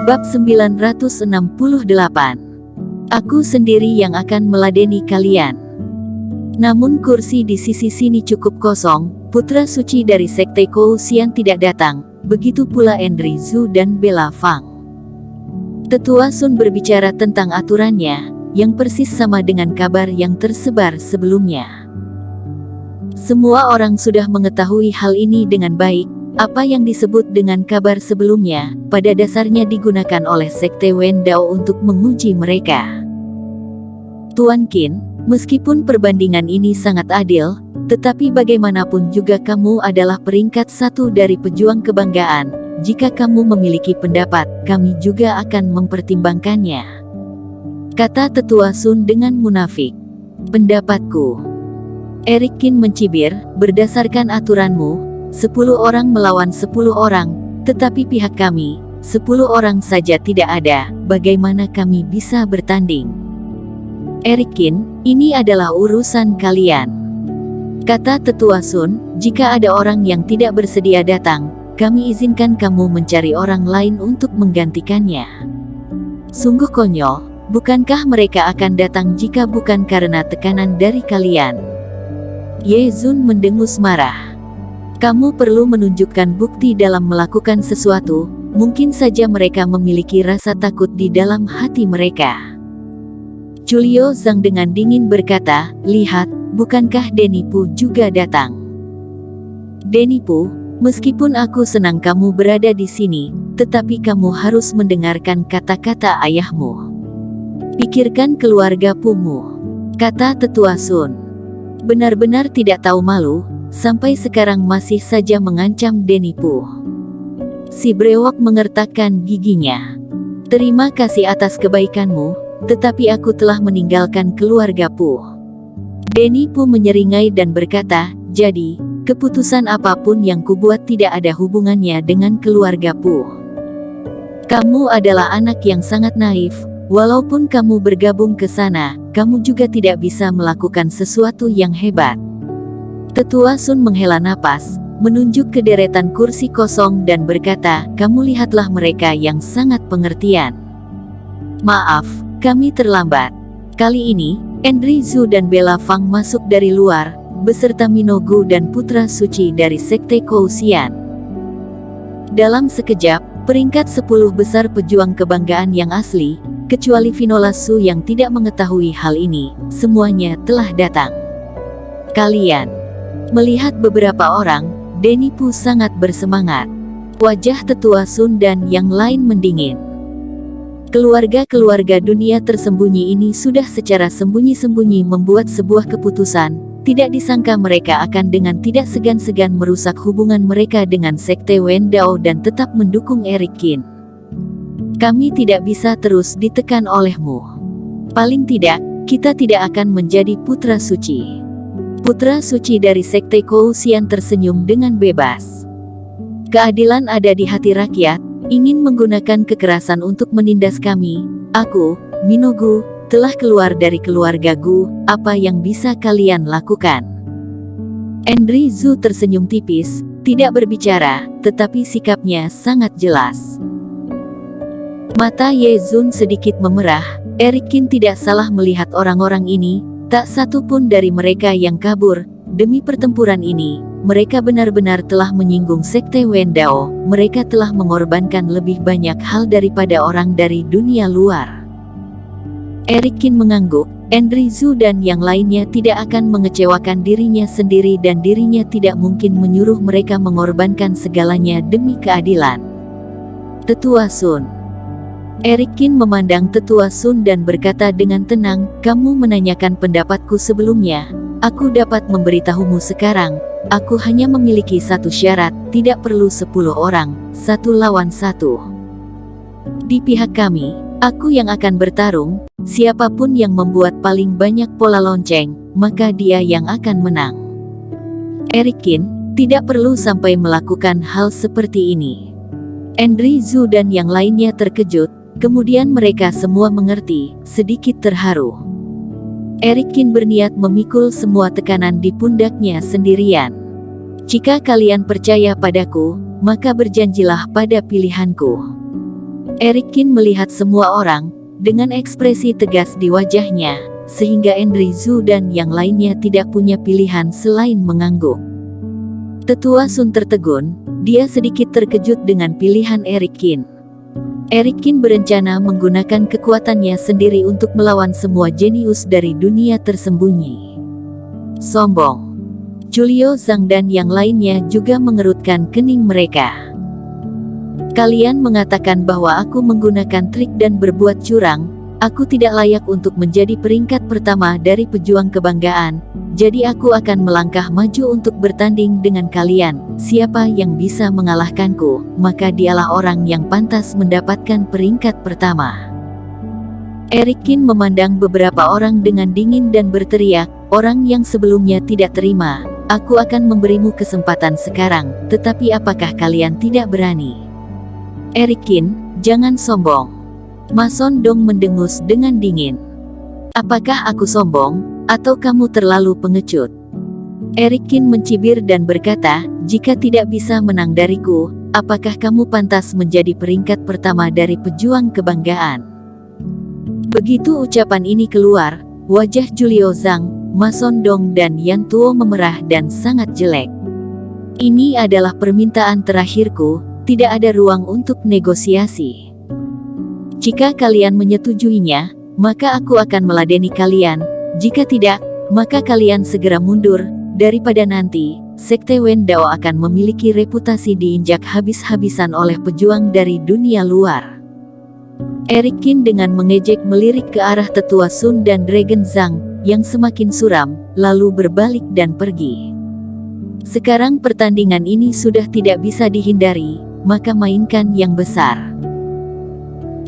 Bab 968. Aku sendiri yang akan meladeni kalian. Namun kursi di sisi sini cukup kosong, putra suci dari Sekte Kouxian tidak datang, begitu pula Andrew Zhu dan Bella Fang. Tetua Sun berbicara tentang aturannya, yang persis sama dengan kabar yang tersebar sebelumnya. Semua orang sudah mengetahui hal ini dengan baik. Apa yang disebut dengan kabar sebelumnya, pada dasarnya digunakan oleh Sekte Wen Dao untuk menguji mereka. Tuan Qin, meskipun perbandingan ini sangat adil, tetapi bagaimanapun juga kamu adalah peringkat satu dari pejuang kebanggaan. Jika kamu memiliki pendapat, kami juga akan mempertimbangkannya. Kata Tetua Sun dengan munafik. Pendapatku. Eric Qin mencibir, berdasarkan aturanmu, 10 orang melawan 10 orang, tetapi pihak kami, 10 orang saja tidak ada, bagaimana kami bisa bertanding? Eric Qin, ini adalah urusan kalian. Kata Tetua Sun, jika ada orang yang tidak bersedia datang, kami izinkan kamu mencari orang lain untuk menggantikannya. Sungguh konyol, bukankah mereka akan datang jika bukan karena tekanan dari kalian? Ye Zun mendengus marah. Kamu perlu menunjukkan bukti dalam melakukan sesuatu, mungkin saja mereka memiliki rasa takut di dalam hati mereka. Culio Zhang dengan dingin berkata, lihat, bukankah Denipu juga datang? Denipu, meskipun aku senang kamu berada di sini, tetapi kamu harus mendengarkan kata-kata ayahmu. Pikirkan keluarga Pumu, kata Tetua Sun. Benar-benar tidak tahu malu, sampai sekarang masih saja mengancam Denipu. Si brewok mengertakkan giginya. Terima kasih atas kebaikanmu, tetapi aku telah meninggalkan keluarga Pu. Denipu menyeringai dan berkata, jadi, keputusan apapun yang kubuat tidak ada hubungannya dengan keluarga Pu. Kamu adalah anak yang sangat naif, walaupun kamu bergabung ke sana, kamu juga tidak bisa melakukan sesuatu yang hebat. Tetua Sun menghela napas, menunjuk ke deretan kursi kosong dan berkata, kamu lihatlah mereka yang sangat pengertian. Maaf, kami terlambat. Kali ini, Andrew Zhu dan Bella Fang masuk dari luar, beserta Minogu dan putra suci dari Sekte Kouxian. Dalam sekejap, peringkat 10 besar pejuang kebanggaan yang asli, kecuali Vinola Su yang tidak mengetahui hal ini, semuanya telah datang. Kalian melihat beberapa orang, Denipu sangat bersemangat. Wajah Tetua Sun dan yang lain mendingin. Keluarga-keluarga dunia tersembunyi ini sudah secara sembunyi-sembunyi membuat sebuah keputusan. Tidak disangka mereka akan dengan tidak segan-segan merusak hubungan mereka dengan Sekte Wen Dao dan tetap mendukung Eric Qin. Kami tidak bisa terus ditekan olehmu. Paling tidak, kita tidak akan menjadi putra suci. Putra suci dari Sekte Kouxian tersenyum dengan bebas. Keadilan ada di hati rakyat, ingin menggunakan kekerasan untuk menindas kami. Aku, Minogu, telah keluar dari keluarga Gu, apa yang bisa kalian lakukan? Andrew Zhu tersenyum tipis, tidak berbicara, tetapi sikapnya sangat jelas. Mata Ye Zun sedikit memerah, Eric Qin tidak salah melihat orang-orang ini. Tak satu pun dari mereka yang kabur. Demi pertempuran ini, mereka benar-benar telah menyinggung Sekte Wen Dao. Mereka telah mengorbankan lebih banyak hal daripada orang dari dunia luar. Eric Qin mengangguk. Andrew Zhu dan yang lainnya tidak akan mengecewakan dirinya sendiri dan dirinya tidak mungkin menyuruh mereka mengorbankan segalanya demi keadilan. Tetua Sun. Eric Qin memandang Tetua Sun dan berkata dengan tenang, kamu menanyakan pendapatku sebelumnya. Aku dapat memberitahumu sekarang. Aku hanya memiliki satu syarat, tidak perlu 10 orang, 1 lawan 1. Di pihak kami, aku yang akan bertarung, siapapun yang membuat paling banyak pola lonceng, maka dia yang akan menang. Eric Qin, tidak perlu sampai melakukan hal seperti ini. Andrew Zhu dan yang lainnya terkejut. Kemudian mereka semua mengerti, sedikit terharu. Eric Qin berniat memikul semua tekanan di pundaknya sendirian. Jika kalian percaya padaku, maka berjanjilah pada pilihanku. Eric Kin melihat semua orang dengan ekspresi tegas di wajahnya, sehingga Andrew Zhu dan yang lainnya tidak punya pilihan selain mengangguk. Tetua Sun tertegun, dia sedikit terkejut dengan pilihan Eric Kin. Eric Kin berencana menggunakan kekuatannya sendiri untuk melawan semua jenius dari dunia tersembunyi. Sombong. Julio Zhang dan yang lainnya juga mengerutkan kening mereka. Kalian mengatakan bahwa aku menggunakan trik dan berbuat curang. Aku tidak layak untuk menjadi peringkat pertama dari pejuang kebanggaan, jadi aku akan melangkah maju untuk bertanding dengan kalian. Siapa yang bisa mengalahkanku, maka dialah orang yang pantas mendapatkan peringkat pertama. Eric Kin memandang beberapa orang dengan dingin dan berteriak, orang yang sebelumnya tidak terima, aku akan memberimu kesempatan sekarang, tetapi apakah kalian tidak berani? Eric Kin, jangan sombong. Ma Son Dong mendengus dengan dingin. Apakah aku sombong, atau kamu terlalu pengecut? Eric Kin mencibir dan berkata, jika tidak bisa menang dariku, apakah kamu pantas menjadi peringkat pertama dari pejuang kebanggaan? Begitu ucapan ini keluar, wajah Julio Zhang, Ma Son Dong dan Yan Tuo memerah dan sangat jelek. Ini adalah permintaan terakhirku, tidak ada ruang untuk negosiasi. Jika kalian menyetujuinya, maka aku akan meladeni kalian. Jika tidak, maka kalian segera mundur. Daripada nanti, Sekte Wen Dao akan memiliki reputasi diinjak habis-habisan oleh pejuang dari dunia luar. Eric Kin dengan mengejek melirik ke arah Tetua Sun dan Dragon Zhang, yang semakin suram, lalu berbalik dan pergi. Sekarang pertandingan ini sudah tidak bisa dihindari, maka mainkan yang besar.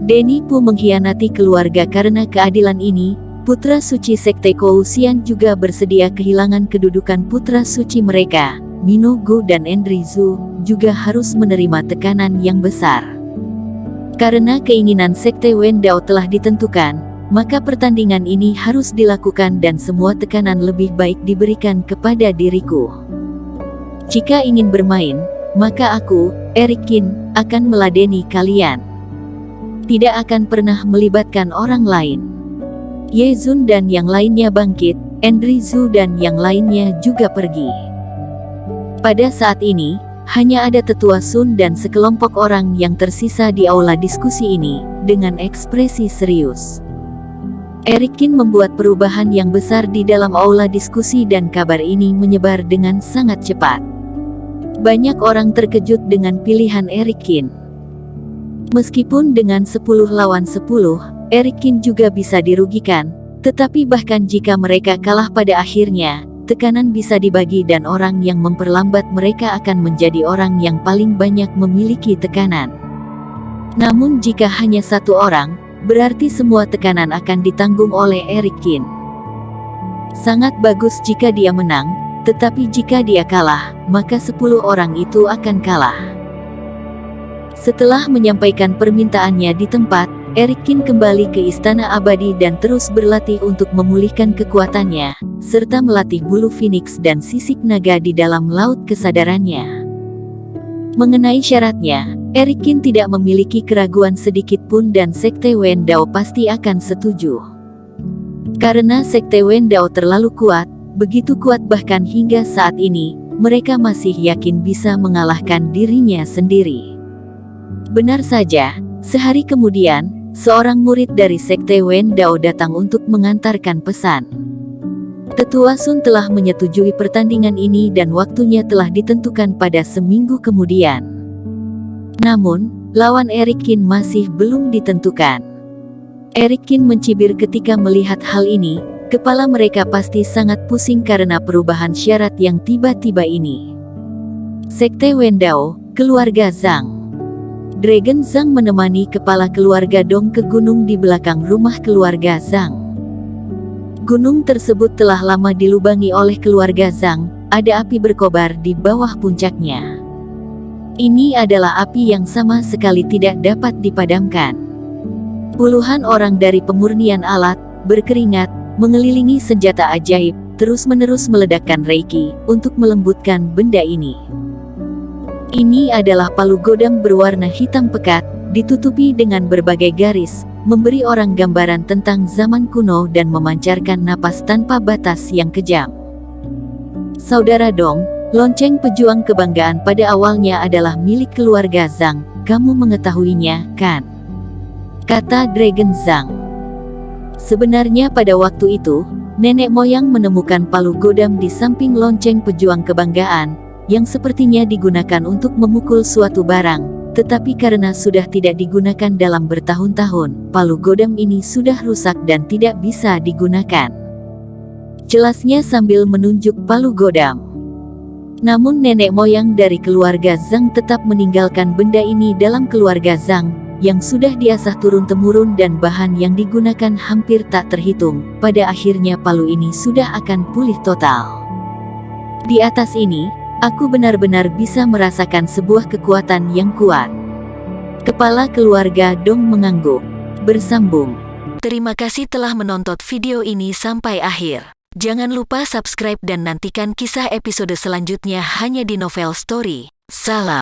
Denny Pu mengkhianati keluarga karena keadilan ini. Putra suci Sekte Kouxian juga bersedia kehilangan kedudukan putra suci mereka. Minou Gu dan Andrew Zhu juga harus menerima tekanan yang besar. Karena keinginan Sekte Wen Dao telah ditentukan, maka pertandingan ini harus dilakukan dan semua tekanan lebih baik diberikan kepada diriku. Jika ingin bermain, maka aku, Eric Kin, akan meladeni kalian. Tidak akan pernah melibatkan orang lain. Ye Zun dan yang lainnya bangkit, Andrew Zhu dan yang lainnya juga pergi. Pada saat ini, hanya ada Tetua Sun dan sekelompok orang yang tersisa di aula diskusi ini, dengan ekspresi serius. Eric Kin membuat perubahan yang besar di dalam aula diskusi dan kabar ini menyebar dengan sangat cepat. Banyak orang terkejut dengan pilihan Eric Kin. Meskipun dengan 10 lawan 10, Eric Kin juga bisa dirugikan, tetapi bahkan jika mereka kalah pada akhirnya, tekanan bisa dibagi dan orang yang memperlambat mereka akan menjadi orang yang paling banyak memiliki tekanan. Namun jika hanya satu orang, berarti semua tekanan akan ditanggung oleh Eric Kin. Sangat bagus jika dia menang, tetapi jika dia kalah, maka 10 orang itu akan kalah. Setelah menyampaikan permintaannya di tempat, Eric Kin kembali ke Istana Abadi dan terus berlatih untuk memulihkan kekuatannya, serta melatih bulu Phoenix dan sisik naga di dalam laut kesadarannya. Mengenai syaratnya, Eric Kin tidak memiliki keraguan sedikit pun dan Sekte Wen Dao pasti akan setuju. Karena Sekte Wen Dao terlalu kuat, begitu kuat bahkan hingga saat ini, mereka masih yakin bisa mengalahkan dirinya sendiri. Benar saja, sehari kemudian, seorang murid dari Sekte Wen Dao datang untuk mengantarkan pesan. Tetua Sun telah menyetujui pertandingan ini dan waktunya telah ditentukan pada seminggu kemudian. Namun, lawan Eric Kin masih belum ditentukan. Eric Kin mencibir ketika melihat hal ini, kepala mereka pasti sangat pusing karena perubahan syarat yang tiba-tiba ini. Sekte Wen Dao, keluarga Zhang. Dragon Zhang menemani kepala keluarga Dong ke gunung di belakang rumah keluarga Zhang. Gunung tersebut telah lama dilubangi oleh keluarga Zhang, ada api berkobar di bawah puncaknya. Ini adalah api yang sama sekali tidak dapat dipadamkan. Puluhan orang dari pemurnian alat, berkeringat, mengelilingi senjata ajaib, terus-menerus meledakkan Reiki, untuk melembutkan benda ini. Ini adalah palu godam berwarna hitam pekat, ditutupi dengan berbagai garis, memberi orang gambaran tentang zaman kuno dan memancarkan napas tanpa batas yang kejam. Saudara Dong, lonceng pejuang kebanggaan pada awalnya adalah milik keluarga Zhang, kamu mengetahuinya, kan? Kata Dragon Zhang. Sebenarnya pada waktu itu, nenek moyang menemukan palu godam di samping lonceng pejuang kebanggaan, yang sepertinya digunakan untuk memukul suatu barang, tetapi karena sudah tidak digunakan dalam bertahun-tahun, palu godam ini sudah rusak dan tidak bisa digunakan. Jelasnya sambil menunjuk palu godam. Namun nenek moyang dari keluarga Zhang tetap meninggalkan benda ini dalam keluarga Zhang, yang sudah diasah turun-temurun dan bahan yang digunakan hampir tak terhitung. Pada akhirnya palu ini sudah akan pulih total. Di atas ini, aku benar-benar bisa merasakan sebuah kekuatan yang kuat. Kepala keluarga Dong mengangguk. Bersambung. Terima kasih telah menonton video ini sampai akhir. Jangan lupa subscribe dan nantikan kisah episode selanjutnya hanya di Novel Story. Salam.